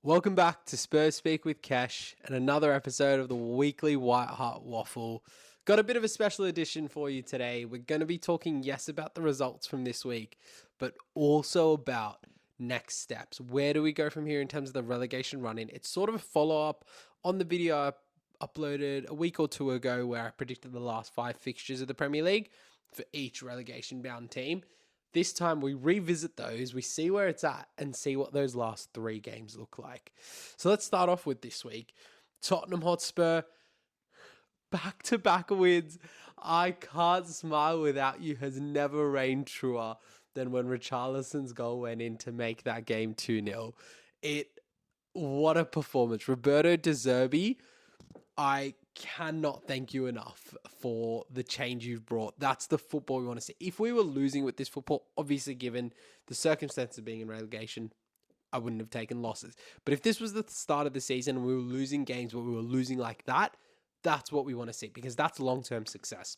Welcome back to Spurs Speak with Kesh and another episode of the weekly White Hart Waffle. Got a bit of a special edition for you today. We're going to be talking, yes, about the results from this week, but also about next steps. Where do we go from here in terms of the relegation run-in? It's sort of a follow-up on the video I uploaded a week or two ago where I predicted the last 5 fixtures of the Premier League for each relegation-bound team. This time we revisit those, we see where it's at and see what those last 3 games look like. So let's start off with this week. Tottenham Hotspur, back-to-back wins. I can't smile without you has never reigned truer than when Richarlison's goal went in to make that game 2-0. What a performance. Roberto De Zerbi, I cannot thank you enough for the change you've brought. That's the football we want to see. If we were losing with this football, obviously given the circumstances of being in relegation, I wouldn't have taken losses. But if this was the start of the season and we were losing games, but we were losing like that, that's what we want to see because that's long-term success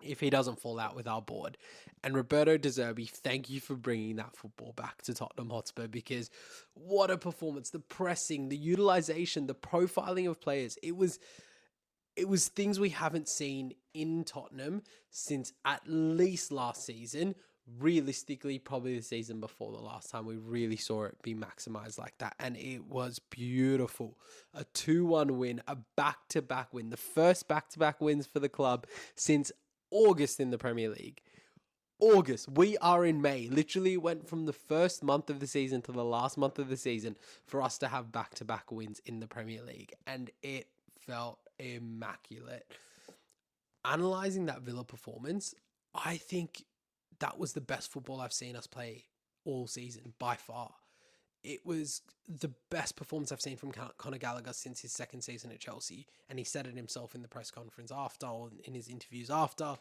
if he doesn't fall out with our board. And Roberto De Zerbi, thank you for bringing that football back to Tottenham Hotspur because what a performance. The pressing, the utilization, the profiling of players. It was things we haven't seen in Tottenham since at least last season. Realistically, probably the season before the last time we really saw it be maximized like that. And it was beautiful. A 2-1 win, a back-to-back win, the first back-to-back wins for the club since August in the Premier League. August, we are in May. Literally went from the first month of the season to the last month of the season for us to have back-to-back wins in the Premier League. And it felt immaculate. Analyzing that Villa performance, I think that was the best football I've seen us play all season by far. It was the best performance I've seen from Conor Gallagher since his second season at Chelsea. And he said it himself in the press conference after, or in his interviews after.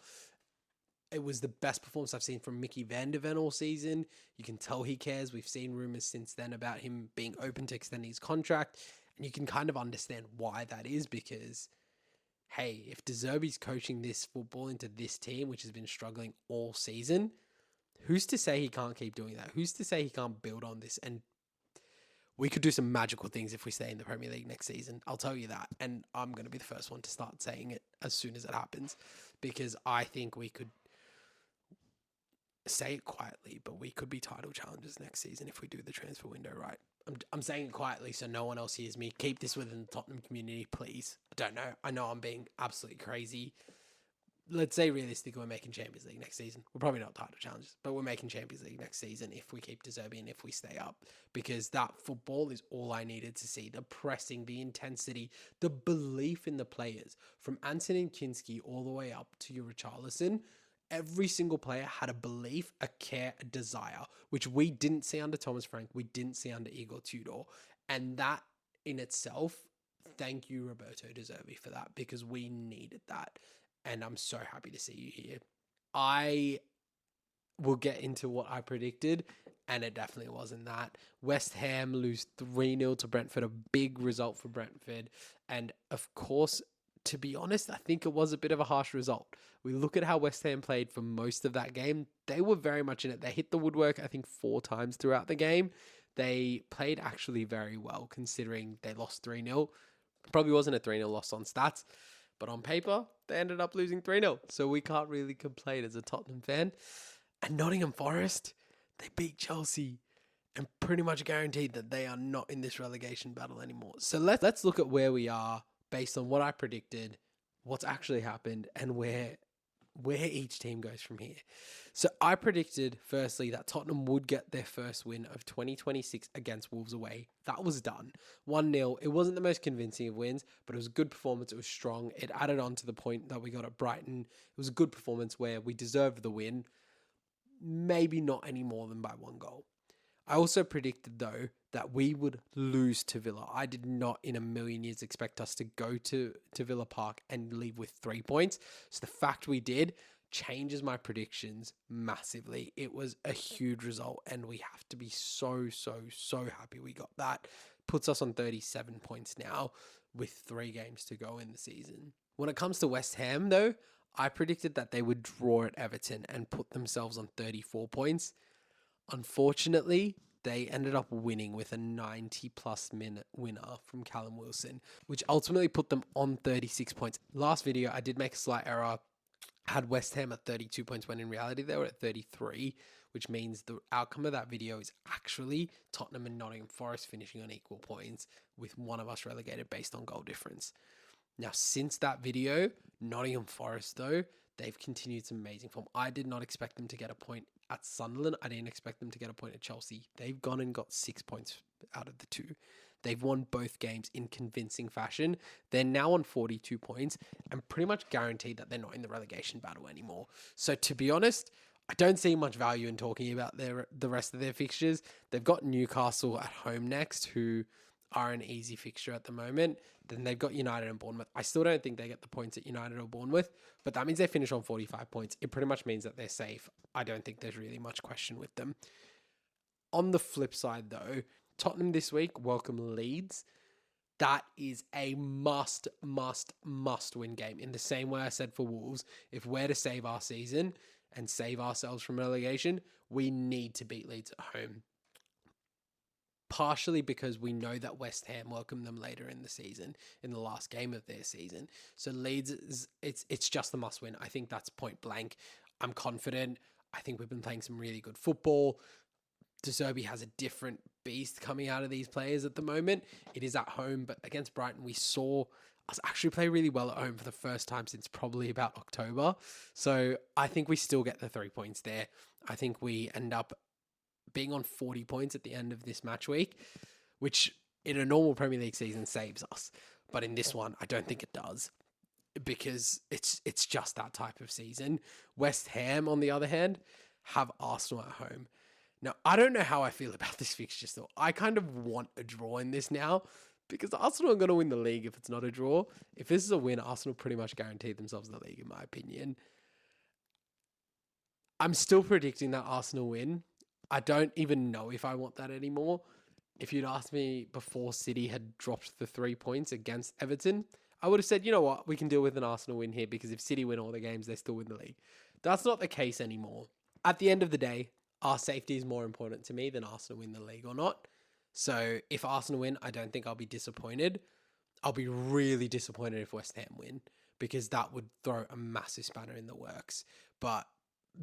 It was the best performance I've seen from Mickey van der Ven all season. You can tell he cares. We've seen rumours since then about him being open to extending his contract. And you can kind of understand why that is because, hey, if De Zerbi's coaching this football into this team, which has been struggling all season, who's to say he can't keep doing that? Who's to say he can't build on this? And we could do some magical things if we stay in the Premier League next season. I'll tell you that. And I'm going to be the first one to start saying it as soon as it happens because I think we could say it quietly, but we could be title challengers next season if we do the transfer window right. I'm saying it quietly so no one else hears me. Keep this within the Tottenham community, please. I don't know. I know I'm being absolutely crazy. Let's say realistically we're making Champions League next season. We're probably not title challengers, but we're making Champions League next season if we keep De Zerbi and if we stay up. Because that football is all I needed to see. The pressing, the intensity, the belief in the players. From Anthony Kinski all the way up to your Richarlison, every single player had a belief, a care, a desire, which we didn't see under Thomas Frank. We didn't see under Igor Tudor. And that in itself, thank you, Roberto De Zerbi, for that because we needed that. And I'm so happy to see you here. I will get into what I predicted, and it definitely wasn't that. West Ham lose 3-0 to Brentford, a big result for Brentford. And of course, to be honest, I think it was a bit of a harsh result. We look at how West Ham played for most of that game. They were very much in it. They hit the woodwork, I think, 4 times throughout the game. They played actually very well, considering they lost 3-0. Probably wasn't a 3-0 loss on stats, but on paper, they ended up losing 3-0. So we can't really complain as a Tottenham fan. And Nottingham Forest, they beat Chelsea and pretty much guaranteed that they are not in this relegation battle anymore. So let's look at where we are based on what I predicted, what's actually happened, and where each team goes from here. So I predicted, firstly, that Tottenham would get their first win of 2026 against Wolves away. That was done. 1-0. It wasn't the most convincing of wins, but it was a good performance. It was strong. It added on to the point that we got at Brighton. It was a good performance where we deserved the win. Maybe not any more than by 1 goal. I also predicted, though, that we would lose to Villa. I did not in a million years expect us to go to Villa Park and leave with 3 points. So the fact we did changes my predictions massively. It was a huge result, and we have to be so happy we got that. Puts us on 37 points now with 3 games to go in the season. When it comes to West Ham, though, I predicted that they would draw at Everton and put themselves on 34 points. Unfortunately, they ended up winning with a 90-plus minute winner from Callum Wilson, which ultimately put them on 36 points. Last video, I did make a slight error. I had West Ham at 32 points when in reality they were at 33, which means the outcome of that video is actually Tottenham and Nottingham Forest finishing on equal points, with one of us relegated based on goal difference. Now, since that video, Nottingham Forest, though, they've continued some amazing form. I did not expect them to get a point at Sunderland. I didn't expect them to get a point at Chelsea. They've gone and got 6 points out of the two. They've won both games in convincing fashion. They're now on 42 points and pretty much guaranteed that they're not in the relegation battle anymore. So to be honest, I don't see much value in talking about the rest of their fixtures. They've got Newcastle at home next, who are an easy fixture at the moment. Then they've got United and Bournemouth. I still don't think they get the points at United or Bournemouth, but that means they finish on 45 points. It pretty much means that they're safe. I don't think there's really much question with them. On the flip side, though, Tottenham this week welcome Leeds. That is a must win game. In the same way I said for Wolves, if we're to save our season and save ourselves from relegation, we need to beat Leeds at home. Partially because we know that West Ham welcome them later in the season, in the last game of their season. So Leeds, it's just a must win. I think that's point blank. I'm confident. I think we've been playing some really good football. De Zerbi has a different beast coming out of these players at the moment. It is at home, but against Brighton, we saw us actually play really well at home for the first time since probably about October. So I think we still get the 3 points there. I think we end up being on 40 points at the end of this match week, which in a normal Premier League season saves us. But in this one, I don't think it does, because it's just that type of season. West Ham, on the other hand, have Arsenal at home. Now, I don't know how I feel about this fixture still. I kind of want a draw in this now, because Arsenal are going to win the league if it's not a draw. If this is a win, Arsenal pretty much guaranteed themselves the league, in my opinion. I'm still predicting that Arsenal win. I don't even know if I want that anymore. If you'd asked me before City had dropped the 3 points against Everton, I would have said, you know what, we can deal with an Arsenal win here, because if City win all the games, they still win the league. That's not the case anymore. At the end of the day, our safety is more important to me than Arsenal win the league or not. So if Arsenal win, I don't think I'll be disappointed. I'll be really disappointed if West Ham win, because that would throw a massive spanner in the works. But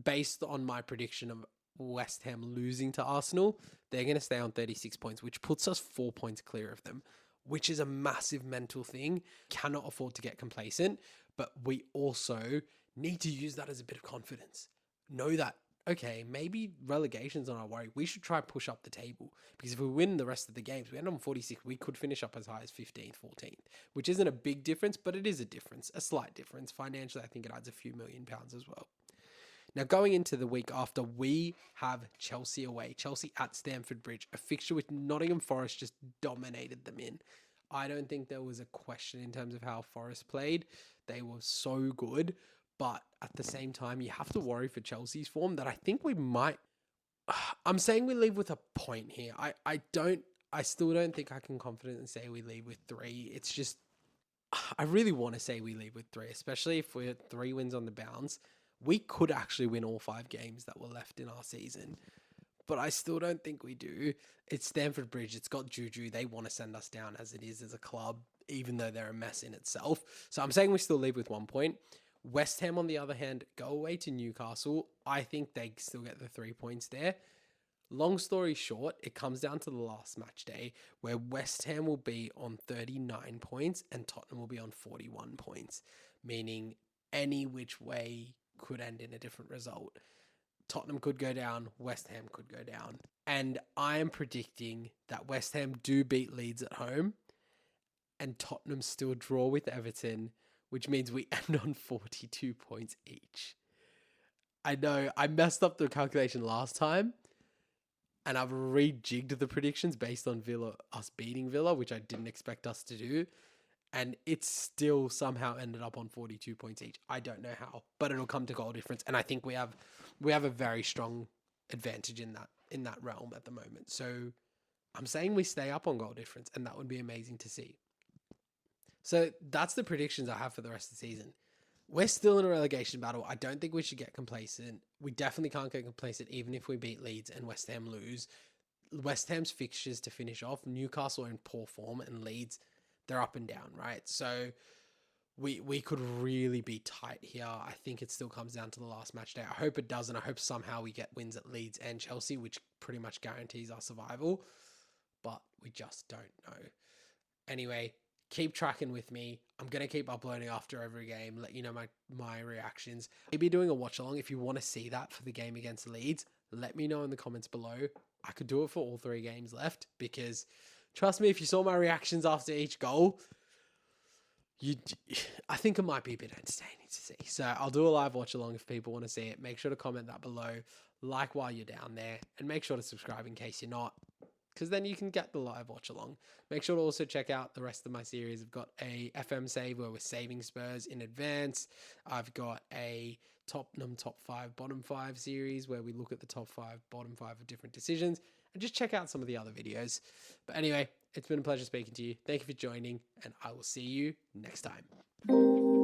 based on my prediction of West Ham losing to Arsenal, they're going to stay on 36 points, which puts us 4 points clear of them, which is a massive mental thing. Cannot afford to get complacent, but we also need to use that as a bit of confidence. Know that, okay, maybe relegation's not our worry. We should try and push up the table, because if we win the rest of the games, we end on 46, we could finish up as high as 15th, 14th, which isn't a big difference, but it is a difference, a slight difference. Financially, I think it adds a few £1 million as well. Now, going into the week after, we have Chelsea away. Chelsea at Stamford Bridge, a fixture which Nottingham Forest just dominated them in. I don't think there was a question in terms of how Forest played. They were so good. But at the same time, you have to worry for Chelsea's form that I think we might... I'm saying we leave with a point here. I still don't think I can confidently say we leave with 3. It's just... I really want to say we leave with 3, especially if we're 3 wins on the bounce. We could actually win all 5 games that were left in our season, but I still don't think we do. It's Stamford Bridge. It's got juju. They want to send us down as it is as a club, even though they're a mess in itself. So I'm saying we still leave with 1 point. West Ham, on the other hand, go away to Newcastle. I think they still get the 3 points there. Long story short, it comes down to the last match day, where West Ham will be on 39 points and Tottenham will be on 41 points, meaning any which way could end in a different result. Tottenham could go down, West Ham could go down. And I am predicting that West Ham do beat Leeds at home and Tottenham still draw with Everton, which means we end on 42 points each. I know I messed up the calculation last time, and I've rejigged the predictions based on us beating Villa, which I didn't expect us to do. And it's still somehow ended up on 42 points each. I don't know how, but it'll come to goal difference. And I think we have a very strong advantage in that realm at the moment. So I'm saying we stay up on goal difference, and that would be amazing to see. So that's the predictions I have for the rest of the season. We're still in a relegation battle. I don't think we should get complacent. We definitely can't get complacent even if we beat Leeds and West Ham lose. West Ham's fixtures to finish off, Newcastle are in poor form, and Leeds, they're up and down, right? So we could really be tight here. I think it still comes down to the last match day. I hope it doesn't. I hope somehow we get wins at Leeds and Chelsea, which pretty much guarantees our survival, but we just don't know. Anyway, keep tracking with me. I'm going to keep uploading after every game, let you know my reactions. Maybe doing a watch along if you want to see that for the game against Leeds. Let me know in the comments below. I could do it for all 3 games left because trust me, if you saw my reactions after each goal, I think it might be a bit entertaining to see. So I'll do a live watch along if people want to see it. Make sure to comment that below, like while you're down there, and make sure to subscribe in case you're not, because then you can get the live watch along. Make sure to also check out the rest of my series. I've got a FM save where we're saving Spurs in advance. I've got a Tottenham top 5, bottom 5 series where we look at the top 5, bottom 5 of different decisions, and just check out some of the other videos. But anyway, it's been a pleasure speaking to you. Thank you for joining, and I will see you next time.